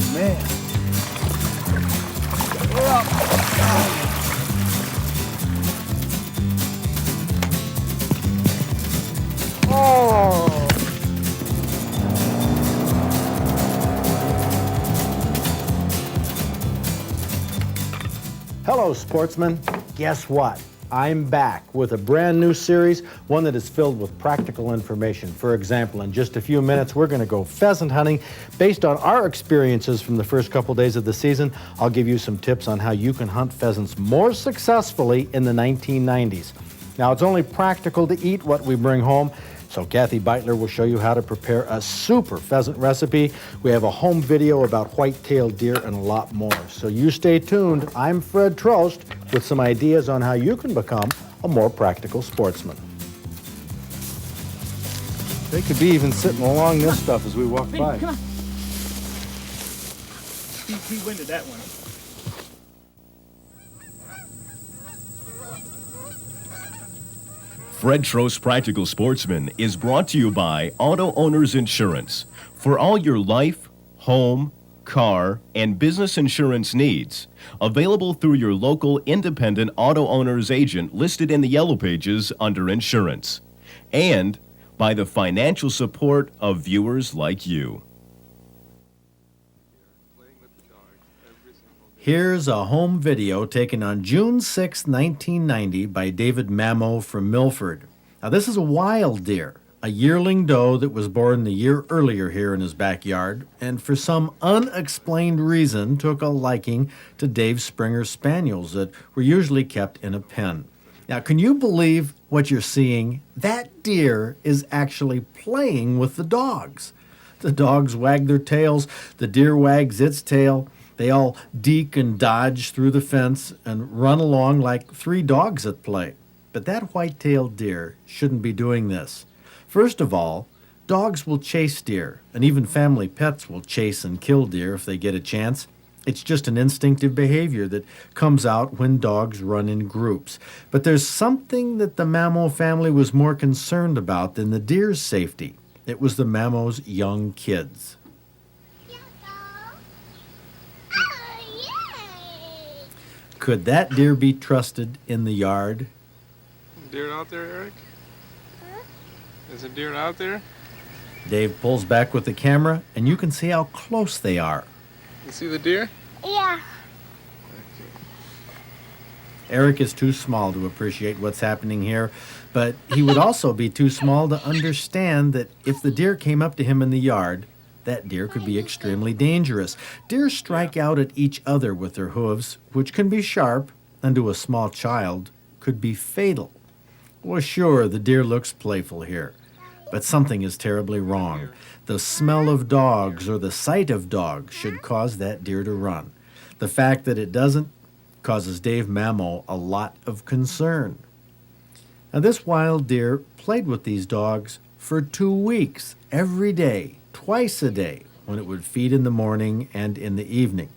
Oh, man. We're up. Oh. Hello, sportsmen. Guess what? I'm back with a brand new series, one that is filled with practical information. For example, in just a few minutes, we're going to go pheasant hunting. Based on our experiences from the first couple days of the season, I'll give you some tips on how you can hunt pheasants more successfully in the 1990s. Now, it's only practical to eat what we bring home, so Kathy Beitler will show you how to prepare a super pheasant recipe. We have a home video about white-tailed deer and a lot more. So you stay tuned. I'm Fred Trost with some ideas on how you can become a more practical sportsman. They could be even sitting along this stuff as we walk by. Come on. He winded that one. Fred Trost Practical Sportsman is brought to you by Auto Owners Insurance. For all your life, home, car, and business insurance needs, available through your local independent auto owner's agent listed in the Yellow Pages under Insurance. And by the financial support of viewers like you. Here's a home video taken on June 6, 1990 by David Mamo from Milford. Now this is a wild deer, a yearling doe that was born the year earlier here in his backyard, and for some unexplained reason took a liking to Dave Springer's spaniels that were usually kept in a pen. Now can you believe what you're seeing? That deer is actually playing with the dogs. The dogs wag their tails, the deer wags its tail. They all deke and dodge through the fence and run along like three dogs at play. But that white-tailed deer shouldn't be doing this. First of all, dogs will chase deer, and even family pets will chase and kill deer if they get a chance. It's just an instinctive behavior that comes out when dogs run in groups. But there's something that the Mamo family was more concerned about than the deer's safety. It was the Mamo's young kids. Could that deer be trusted in the yard? Deer out there, Eric? Huh? Is a deer out there? Dave pulls back with the camera, and you can see how close they are. You see the deer? Yeah. Okay. Eric is too small to appreciate what's happening here, but he would also be too small to understand that if the deer came up to him in the yard, that deer could be extremely dangerous. Deer strike out at each other with their hooves, which can be sharp, and to a small child could be fatal. Well, sure, the deer looks playful here, but something is terribly wrong. The smell of dogs or the sight of dogs should cause that deer to run. The fact that it doesn't causes Dave Mamo a lot of concern. Now, this wild deer played with these dogs for 2 weeks, every day, twice a day, when it would feed in the morning and in the evening.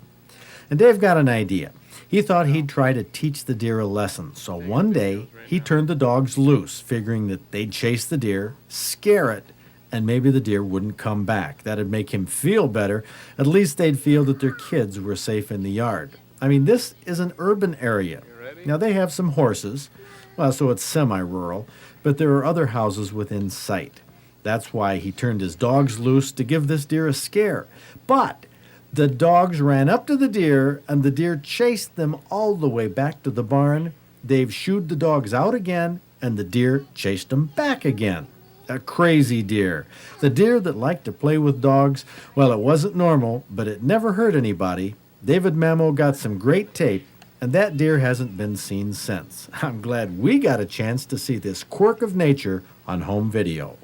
And Dave got an idea. He thought he'd try to teach the deer a lesson. So one day, he turned the dogs loose, figuring that they'd chase the deer, scare it, and maybe the deer wouldn't come back. That'd make him feel better. At least they'd feel that their kids were safe in the yard. I mean, this is an urban area. Now, they have some horses, well, so it's semi-rural, but there are other houses within sight. That's why he turned his dogs loose to give this deer a scare. But the dogs ran up to the deer, and the deer chased them all the way back to the barn. Dave shooed the dogs out again, and the deer chased them back again. A crazy deer. The deer that liked to play with dogs, well, it wasn't normal, but it never hurt anybody. David Mamo got some great tape, and that deer hasn't been seen since. I'm glad we got a chance to see this quirk of nature on home video.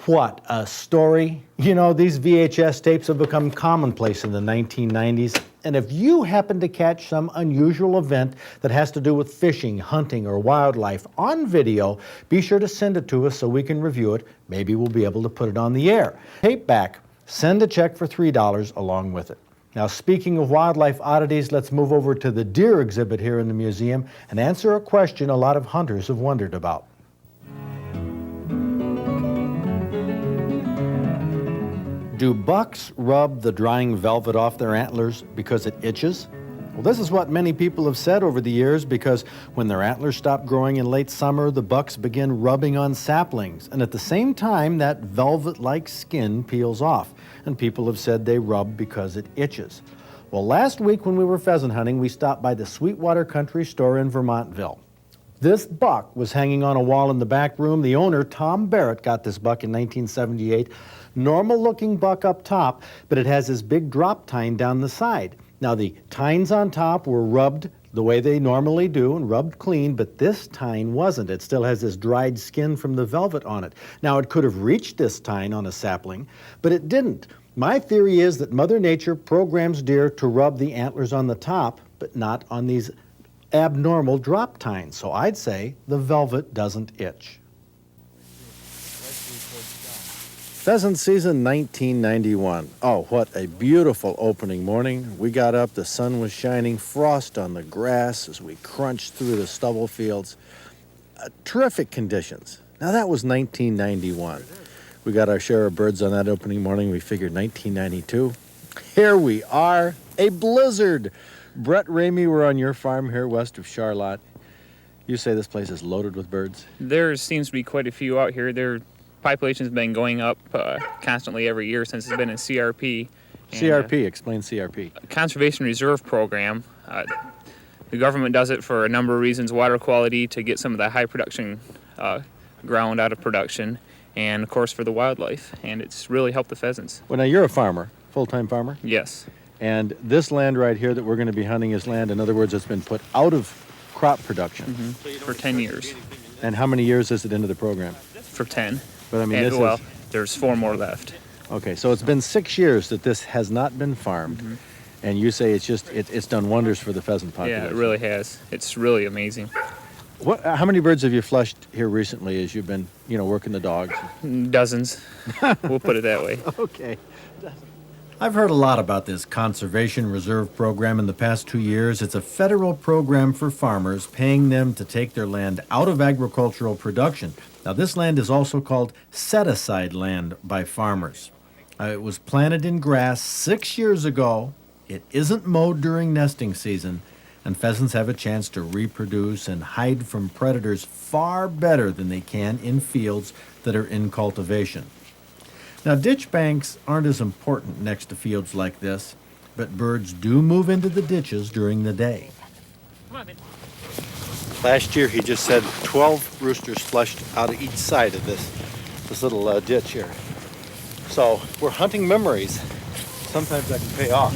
What a story. You know, these VHS tapes have become commonplace in the 1990s. And if you happen to catch some unusual event that has to do with fishing, hunting, or wildlife on video, be sure to send it to us so we can review it. Maybe we'll be able to put it on the air. Tape back, send a check for $3 along with it. Now, speaking of wildlife oddities, let's move over to the deer exhibit here in the museum and answer a question a lot of hunters have wondered about. Do bucks rub the drying velvet off their antlers because it itches? Well, this is what many people have said over the years, because when their antlers stop growing in late summer, the bucks begin rubbing on saplings, and at the same time, that velvet-like skin peels off, and people have said they rub because it itches. Well, last week when we were pheasant hunting, we stopped by the Sweetwater Country Store in Vermontville. This buck was hanging on a wall in the back room. The owner, Tom Barrett, got this buck in 1978. Normal-looking buck up top, but it has this big drop tine down the side. Now, the tines on top were rubbed the way they normally do and rubbed clean, but this tine wasn't. It still has this dried skin from the velvet on it. Now, it could have reached this tine on a sapling, but it didn't. My theory is that Mother Nature programs deer to rub the antlers on the top, but not on these abnormal drop tines. So I'd say the velvet doesn't itch. Pheasant season 1991. Oh, what a beautiful opening morning. We got up, the sun was shining, frost on the grass as we crunched through the stubble fields. Terrific conditions. Now that was 1991. We got our share of birds on that opening morning. We figured 1992. Here we are, a blizzard. Brett Ramey, we're on your farm here west of Charlotte. You say this place is loaded with birds? There seems to be quite a few out here. Their population's been going up constantly every year since it's been in CRP. And, CRP, explain CRP. Conservation Reserve Program. The government does it for a number of reasons: water quality, to get some of the high production ground out of production, and of course for the wildlife. And it's really helped the pheasants. Well, now you're a farmer, full-time farmer? Yes. And this land right here that we're going to be hunting is land, in other words, it's been put out of crop production. For 10 years. And how many years is it into the program? For 10. But I mean, And, this well, is... there's 4 more left. Okay, so it's been 6 years that this has not been farmed. And you say it's done wonders for the pheasant population. Yeah, it really has. It's really amazing. How many birds have you flushed here recently as you've been, working the dogs? Dozens. We'll put it that way. Okay. I've heard a lot about this Conservation Reserve Program in the past 2 years. It's a federal program for farmers, paying them to take their land out of agricultural production. Now, this land is also called set-aside land by farmers. It was planted in grass 6 years ago. It isn't mowed during nesting season, and pheasants have a chance to reproduce and hide from predators far better than they can in fields that are in cultivation. Now, ditch banks aren't as important next to fields like this, but birds do move into the ditches during the day. Last year, he just said 12 roosters flushed out of each side of this little ditch here. So we're hunting memories. Sometimes that can pay off.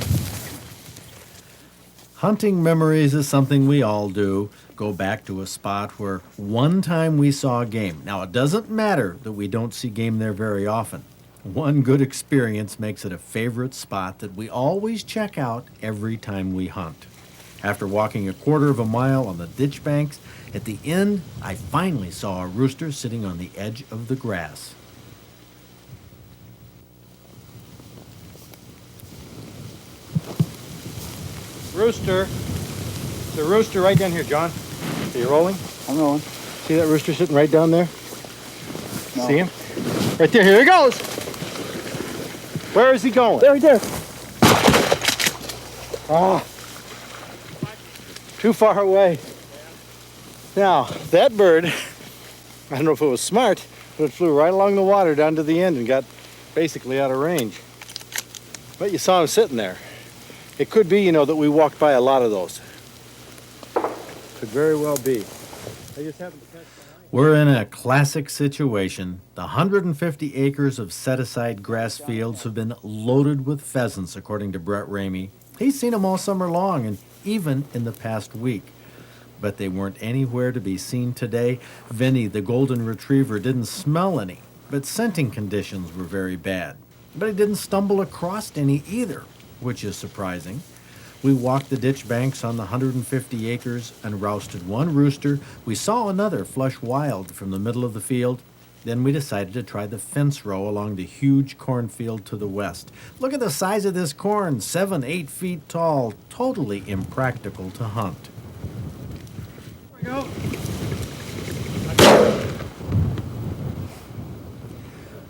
Hunting memories is something we all do. Go back to a spot where one time we saw game. Now, it doesn't matter that we don't see game there very often. One good experience makes it a favorite spot that we always check out every time we hunt. After walking a quarter of a mile on the ditch banks, at the end, I finally saw a rooster sitting on the edge of the grass. Rooster. The rooster right down here, John. Are you rolling? I'm rolling. See that rooster sitting right down there? No. See him? Right there. Here he goes. Where is he going? There, right there. Ah. Too far away. Now, that bird, I don't know if it was smart, but it flew right along the water down to the end and got basically out of range. But you saw him sitting there. It could be, that we walked by a lot of those. Could very well be. I just happened to catch my eye. We're in a classic situation. The 150 acres of set-aside grass fields have been loaded with pheasants, according to Brett Ramey. He's seen them all summer long and even in the past week. But they weren't anywhere to be seen today. Vinny, the golden retriever, didn't smell any, but scenting conditions were very bad. But he didn't stumble across any either, which is surprising. We walked the ditch banks on the 150 acres and rousted one rooster. We saw another flush wild from the middle of the field. Then we decided to try the fence row along the huge cornfield to the west. Look at the size of this corn, 7-8 feet tall, totally impractical to hunt. Here we go.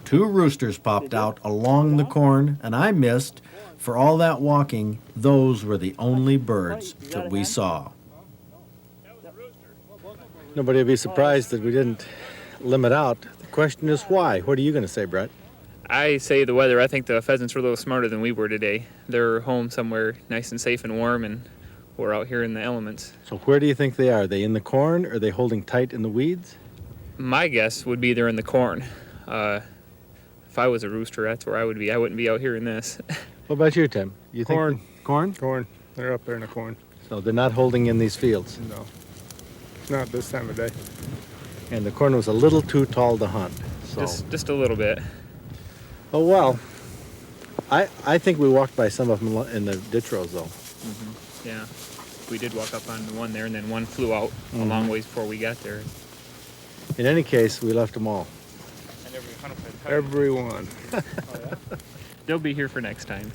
2 roosters popped out along the corn, and I missed. For all that walking, those were the only birds that we saw. Nobody will be surprised that we didn't limit out. The question is why? What are you going to say, Brett? I say the weather. I think the pheasants were a little smarter than we were today. They're home somewhere nice and safe and warm, and we're out here in the elements. So where do you think they are? Are they in the corn? Are they holding tight in the weeds? My guess would be they're in the corn. If I was a rooster, that's where I would be. I wouldn't be out here in this. What about you, Tim? You think Corn. Corn? Corn. They're up there in the corn. So they're not holding in these fields. No. Not this time of day. And the corn was a little too tall to hunt. So. Just a little bit. Oh, well. I think we walked by some of them in the ditch rows, though. Yeah. We did walk up on one there, and then one flew out a long ways before we got there. In any case, we left them all. Everyone. They'll be here for next time.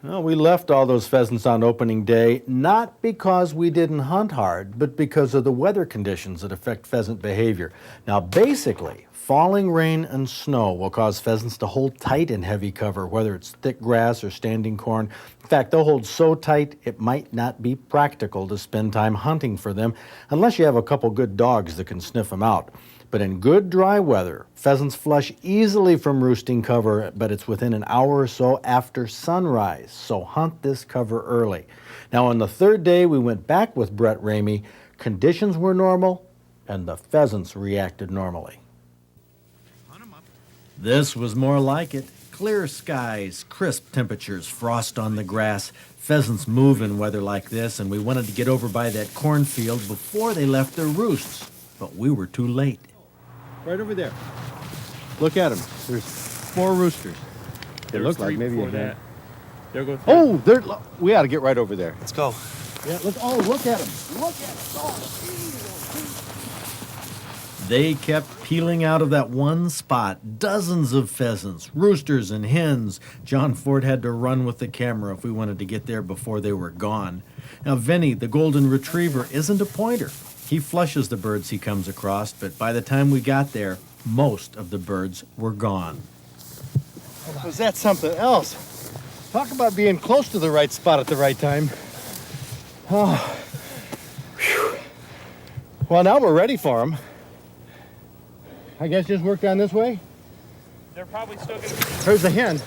Well, we left all those pheasants on opening day, not because we didn't hunt hard, but because of the weather conditions that affect pheasant behavior. Now, basically, falling rain and snow will cause pheasants to hold tight in heavy cover, whether it's thick grass or standing corn. In fact, they'll hold so tight it might not be practical to spend time hunting for them unless you have a couple good dogs that can sniff them out. But in good dry weather, pheasants flush easily from roosting cover, but it's within an hour or so after sunrise, so hunt this cover early. Now, on the 3rd day, we went back with Brett Ramey. Conditions were normal, and the pheasants reacted normally. This was more like it. Clear skies, crisp temperatures, frost on the grass. Pheasants move in weather like this, and we wanted to get over by that cornfield before they left their roosts. But we were too late. Right over there. Look at them. There's 4 roosters. They look like maybe a that. There goes. Oh, we ought to get right over there. Let's go. Yeah, look at them. Look at them. They kept peeling out of that one spot. Dozens of pheasants, roosters and hens. John Ford had to run with the camera if we wanted to get there before they were gone. Now, Vinny, the golden retriever, isn't a pointer. He flushes the birds he comes across, but by the time we got there, most of the birds were gone. Was that something else? Talk about being close to the right spot at the right time. Oh. Whew. Well, now we're ready for them. I guess just work down this way. They're probably still going to be. There's the hen. There's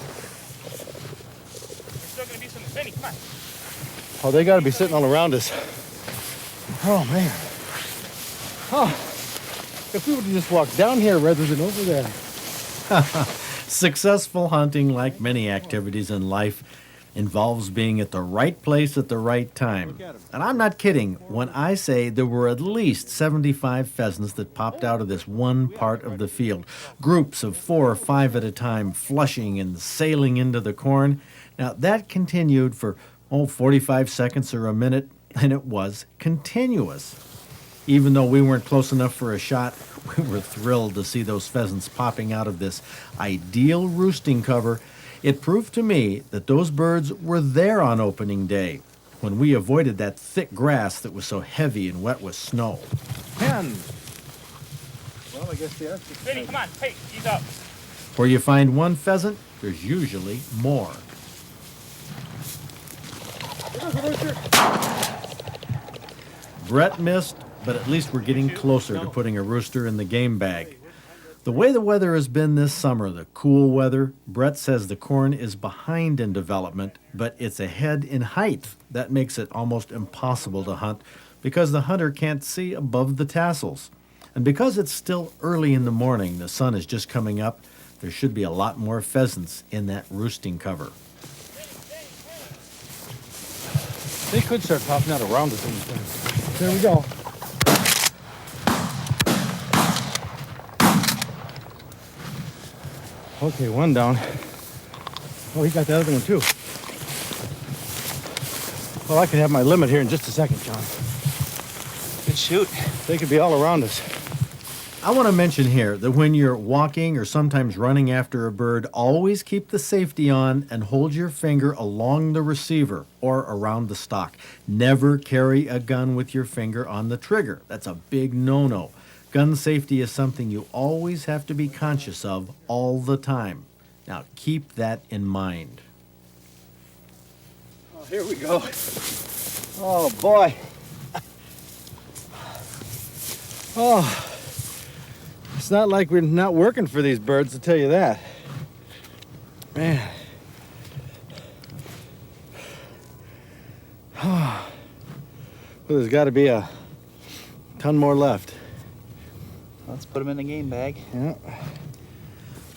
still going to be some. Vinny, come on. Oh, they got to be sitting all around us. Oh, man. Oh, if we would have just walked down here rather than over there. Successful hunting, like many activities in life, involves being at the right place at the right time. And I'm not kidding when I say there were at least 75 pheasants that popped out of this one part of the field. Groups of 4 or 5 at a time, flushing and sailing into the corn. Now, that continued for, 45 seconds or a minute, and it was continuous. Even though we weren't close enough for a shot, we were thrilled to see those pheasants popping out of this ideal roosting cover. It proved to me that those birds were there on opening day, when we avoided that thick grass that was so heavy and wet with snow. Hen. Well, I guess they are. Vinny, come on. Hey, ease up. Where you find one pheasant, there's usually more. Brett missed, but at least we're getting closer to putting a rooster in the game bag. The way the weather has been this summer, the cool weather, Brett says the corn is behind in development, but it's ahead in height. That makes it almost impossible to hunt because the hunter can't see above the tassels. And because it's still early in the morning, the sun is just coming up, there should be a lot more pheasants in that roosting cover. They could start popping out around us anytime. There we go. Okay, one down. Oh, he got the other one too. Well, I can have my limit here in just a second, John. Good shoot. They could be all around us. I want to mention here that when you're walking or sometimes running after a bird, always keep the safety on and hold your finger along the receiver or around the stock. Never carry a gun with your finger on the trigger. That's a big no-no. Gun safety is something you always have to be conscious of all the time. Now, keep that in mind. Oh, here we go. Oh, boy. Oh, it's not like we're not working for these birds, to tell you that. Man. Well, there's got to be a ton more left. Let's put them in the game bag. Yeah.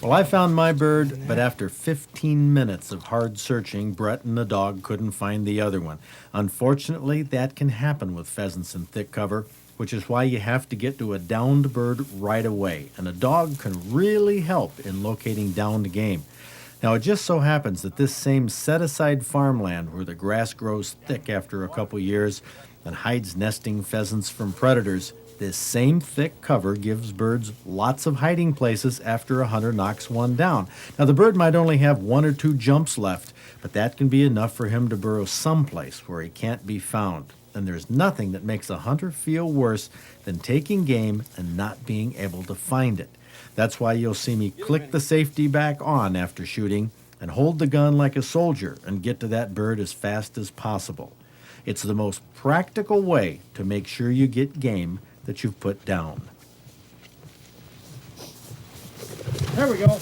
Well, I found my bird, but after 15 minutes of hard searching, Brett and the dog couldn't find the other one. Unfortunately, that can happen with pheasants in thick cover, which is why you have to get to a downed bird right away, and a dog can really help in locating downed game. Now, it just so happens that this same set-aside farmland where the grass grows thick after a couple years and hides nesting pheasants from predators, this same thick cover gives birds lots of hiding places after a hunter knocks one down. Now, the bird might only have 1 or 2 jumps left, but that can be enough for him to burrow someplace where he can't be found. And there's nothing that makes a hunter feel worse than taking game and not being able to find it. That's why you'll see me click the safety back on after shooting and hold the gun like a soldier and get to that bird as fast as possible. It's the most practical way to make sure you get game that you've put down. There we go.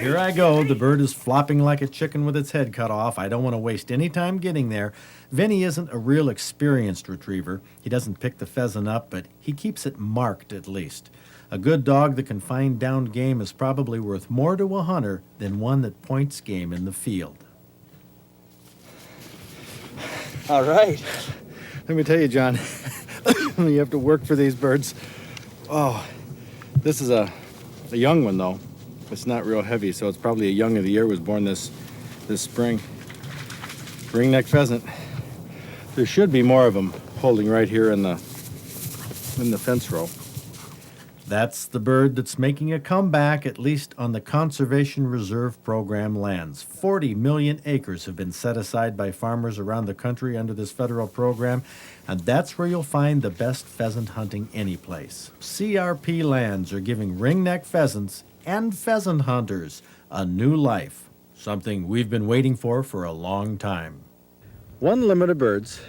Here I go. The bird is flopping like a chicken with its head cut off. I don't want to waste any time getting there. Vinny isn't a real experienced retriever. He doesn't pick the pheasant up, but he keeps it marked at least. A good dog that can find downed game is probably worth more to a hunter than one that points game in the field. All right. Let me tell you, John, you have to work for these birds. Oh, this is a young one, though. It's not real heavy, so it's probably a young of the year. Was born this spring. Ringneck pheasant. There should be more of them holding right here in the fence row. That's the bird that's making a comeback, at least on the Conservation Reserve Program lands. 40 million acres have been set aside by farmers around the country under this federal program, and that's where you'll find the best pheasant hunting anyplace. CRP lands are giving ringneck pheasants and pheasant hunters a new life, something we've been waiting for a long time. One limit of birds.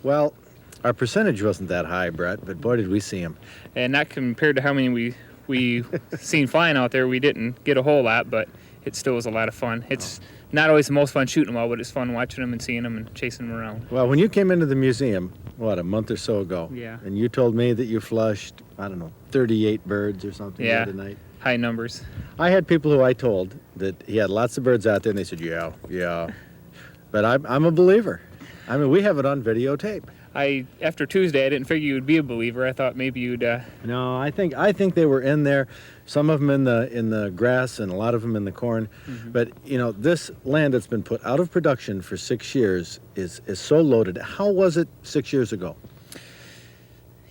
Well, our percentage wasn't that high, Brett, but boy, did we see them. And not compared to how many we seen flying out there, we didn't get a whole lot, but it still was a lot of fun. It's not always the most fun shooting them all, but it's fun watching them and seeing them and chasing them around. Well, when you came into the museum, a month or so ago? Yeah. And you told me that you flushed, 38 birds or something the Yeah. other night. High numbers. I had people who I told that he had lots of birds out there, and they said, yeah. But I'm a believer. I mean, we have it on videotape. After Tuesday, I didn't figure you would be a believer. I thought maybe you'd. No, I think they were in there. Some of them in the grass, and a lot of them in the corn. Mm-hmm. But this land that's been put out of production for 6 years is so loaded. How was it 6 years ago?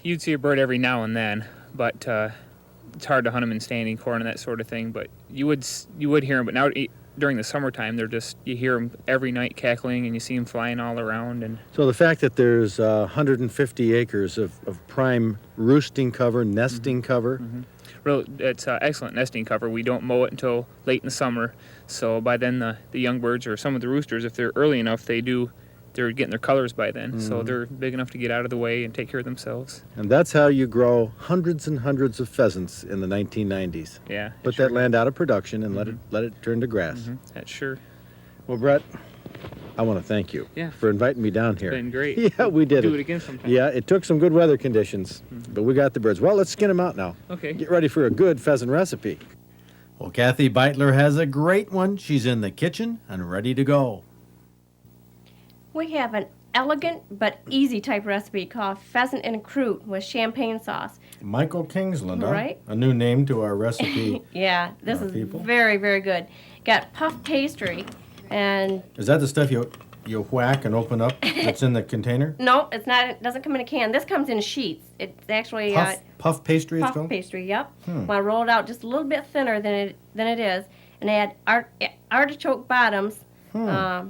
You'd see a bird every now and then, but it's hard to hunt them in standing corn and that sort of thing. But you would hear them. But now during the summertime, you hear them every night cackling, and you see them flying all around. And so the fact that there's 150 acres of prime roosting cover, nesting cover. Mm-hmm. Really, it's excellent nesting cover. We don't mow it until late in the summer, so by then the young birds, or some of the roosters, if they're early enough, they're getting their colors by then. Mm-hmm. So they're big enough to get out of the way and take care of themselves. And that's how you grow hundreds and hundreds of pheasants in the 1990s. Yeah. Put that land out of production and let it turn to grass. Mm-hmm. That's sure. Well, Brett, I want to thank you for inviting me down here. It's been great. Yeah, we did Do it again sometime. Yeah, it took some good weather conditions, but we got the birds. Well, let's skin them out now. Okay. Get ready for a good pheasant recipe. Well, Kathy Beitler has a great one. She's in the kitchen and ready to go. We have an elegant but easy type recipe called Pheasant and Crew with champagne sauce. Michael Kingsland, huh? Right. A new name to our recipe. Yeah, this is people. very, very good. Got puff pastry, and Is that the stuff you whack and open up that's in the container? no, it's not. It doesn't come in a can. This comes in sheets. It's actually Puff pastry, it's puff called? pastry. Yep. Want to roll it out just a little bit thinner than it is, and add artichoke bottoms.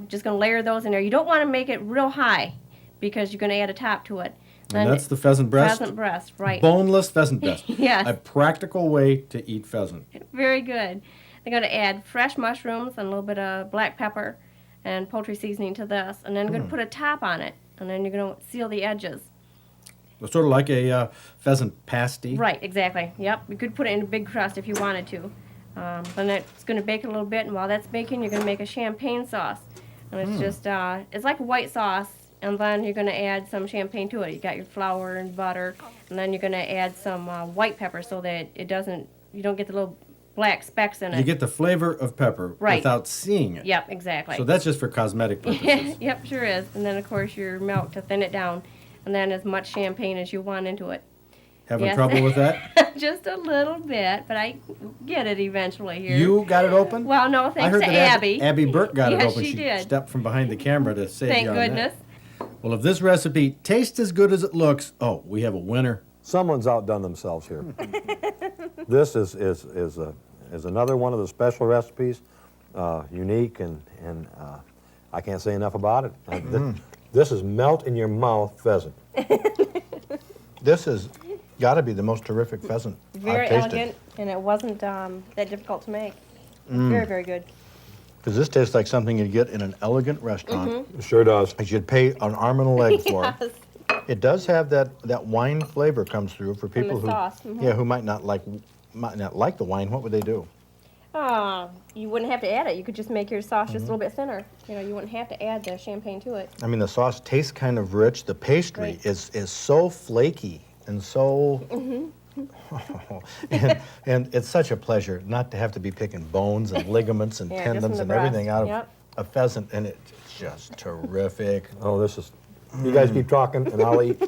Just gonna layer those in there. You don't want to make it real high, because you're going to add a top to it. And that's the pheasant breast? Pheasant breast, right. Boneless pheasant breast. Yes. A practical way to eat pheasant. Very good. They're going to add fresh mushrooms and a little bit of black pepper and poultry seasoning to this, and then going to put a top on it, and then you're going to seal the edges. It's sort of like a pheasant pasty. Right, exactly. Yep, you could put it in a big crust if you wanted to. Then it's going to bake a little bit, and while that's baking, you're going to make a champagne sauce. And it's just, it's like a white sauce, and then you're going to add some champagne to it. You got your flour and butter, and then you're going to add some white pepper so that you don't get the little black specks in it. You get the flavor of pepper without seeing it. Yep, exactly. So that's just for cosmetic purposes. Yep, sure is. And then, of course, your milk to thin it down, and then as much champagne as you want into it. Having trouble with that? Just a little bit, but I get it eventually here. You got it open? Well, no, I thanks heard to that Abby. Abby Burke got it Yes, open. she did. Stepped from behind the camera to save Thank you on goodness. that. Well, if this recipe tastes as good as it looks, we have a winner. Someone's outdone themselves here. This is another one of the special recipes, unique, and I can't say enough about it. This is melt-in-your-mouth pheasant. This has got to be the most terrific pheasant Very I've tasted. elegant, and it wasn't that difficult to make. Very, very good. Because this tastes like something you'd get in an elegant restaurant. It sure does. That you'd pay an arm and a leg for. Yes. It does have that wine flavor comes through for people the who, sauce, who might not like the wine. What would they do? You wouldn't have to add it. You could just make your sauce just a little bit thinner. You wouldn't have to add the champagne to it. I mean, the sauce tastes kind of rich. The pastry Right. is so flaky and so, and it's such a pleasure not to have to be picking bones and ligaments and Yeah, just from tendons the and breast. everything out of Yep. a pheasant, and it's just terrific. Oh, this is... You guys keep talking, and I'll eat.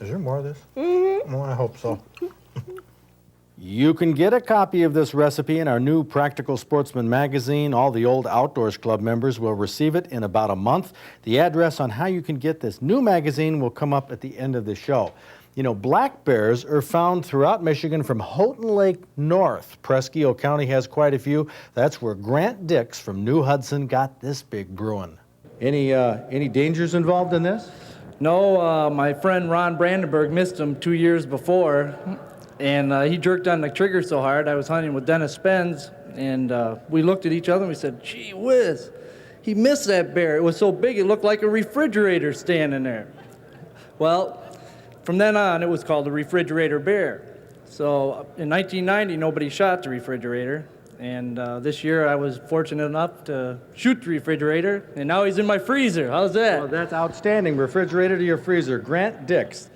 Is there more of this? Oh, I hope so. You can get a copy of this recipe in our new Practical Sportsman magazine. All the old Outdoors Club members will receive it in about a month. The address on how you can get this new magazine will come up at the end of the show. Black bears are found throughout Michigan from Houghton Lake north. Presque Isle County has quite a few. That's where Grant Dix from New Hudson got this big bruin. Any dangers involved in this? No, my friend Ron Brandenburg missed him 2 years before, and he jerked on the trigger so hard. I was hunting with Dennis Spence, and we looked at each other and we said, gee whiz, he missed that bear. It was so big it looked like a refrigerator standing there. Well, from then on it was called the refrigerator bear. So in 1990 nobody shot the refrigerator, and this year I was fortunate enough to shoot the refrigerator, and now he's in my freezer. How's that? Well, that's outstanding. Refrigerator to your freezer. Grant Dix.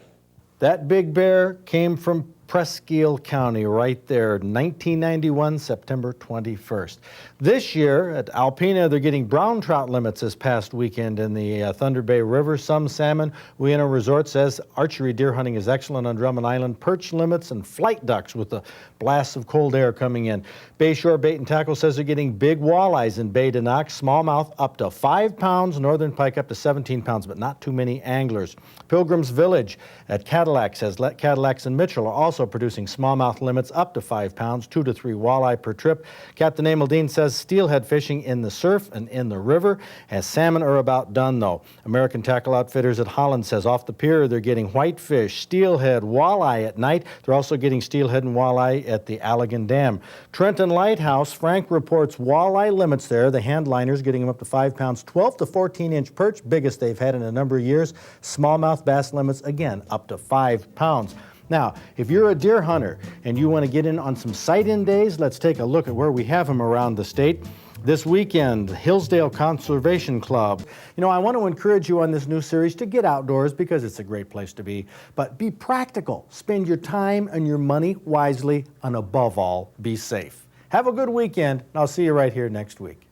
That big bear came from Presque Isle County right there, 1991, September 21st. This year at Alpena, they're getting brown trout limits this past weekend in the Thunder Bay River. Some salmon. Ueno Resort says archery deer hunting is excellent on Drummond Island. Perch limits and flight ducks with the blasts of cold air coming in. Bayshore Bait and Tackle says they're getting big walleyes in Bay de Noc. Smallmouth up to 5 pounds, northern pike up to 17 pounds, but not too many anglers. Pilgrim's Village at Cadillac says Cadillacs and Mitchell are also producing smallmouth limits up to 5 pounds, 2 to 3 walleye per trip. Captain Emil Dean says steelhead fishing in the surf and in the river, as salmon are about done though. American Tackle Outfitters at Holland says off the pier they're getting whitefish, steelhead, walleye at night. They're also getting steelhead and walleye at the Allegan Dam. Trenton Lighthouse, Frank reports walleye limits there. The handliners getting them up to 5 pounds, 12 to 14-inch perch, biggest they've had in a number of years. Smallmouth bass limits, again, up to 5 pounds. Now, if you're a deer hunter and you want to get in on some sight-in days, let's take a look at where we have them around the state. This weekend, Hillsdale Conservation Club. I want to encourage you on this new series to get outdoors because it's a great place to be, but be practical. Spend your time and your money wisely, and above all, be safe. Have a good weekend, and I'll see you right here next week.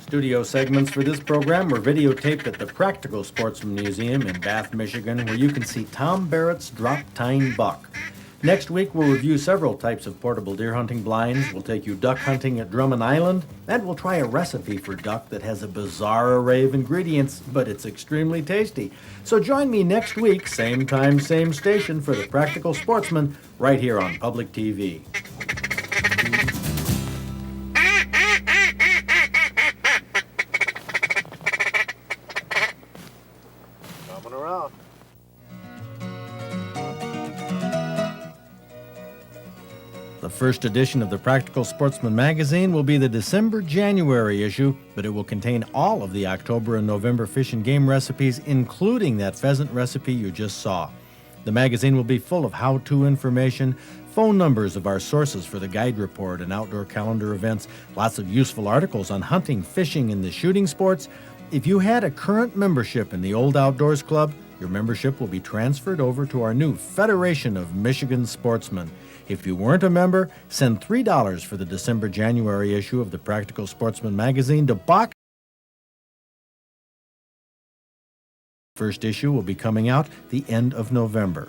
Studio segments for this program were videotaped at the Practical Sportsman Museum in Bath, Michigan, where you can see Tom Barrett's drop tine buck. Next week, we'll review several types of portable deer hunting blinds. We'll take you duck hunting at Drummond Island, and we'll try a recipe for duck that has a bizarre array of ingredients, but it's extremely tasty. So join me next week, same time, same station, for The Practical Sportsman, right here on Public TV. Coming around. The first edition of the Practical Sportsman magazine will be the December-January issue, but it will contain all of the October and November fish and game recipes, including that pheasant recipe you just saw. The magazine will be full of how-to information, phone numbers of our sources for the guide report and outdoor calendar events, lots of useful articles on hunting, fishing, and the shooting sports. If you had a current membership in the Old Outdoors Club, your membership will be transferred over to our new Federation of Michigan Sportsmen. If you weren't a member, send $3 for the December-January issue of the Practical Sportsman magazine to Box. First issue will be coming out the end of November.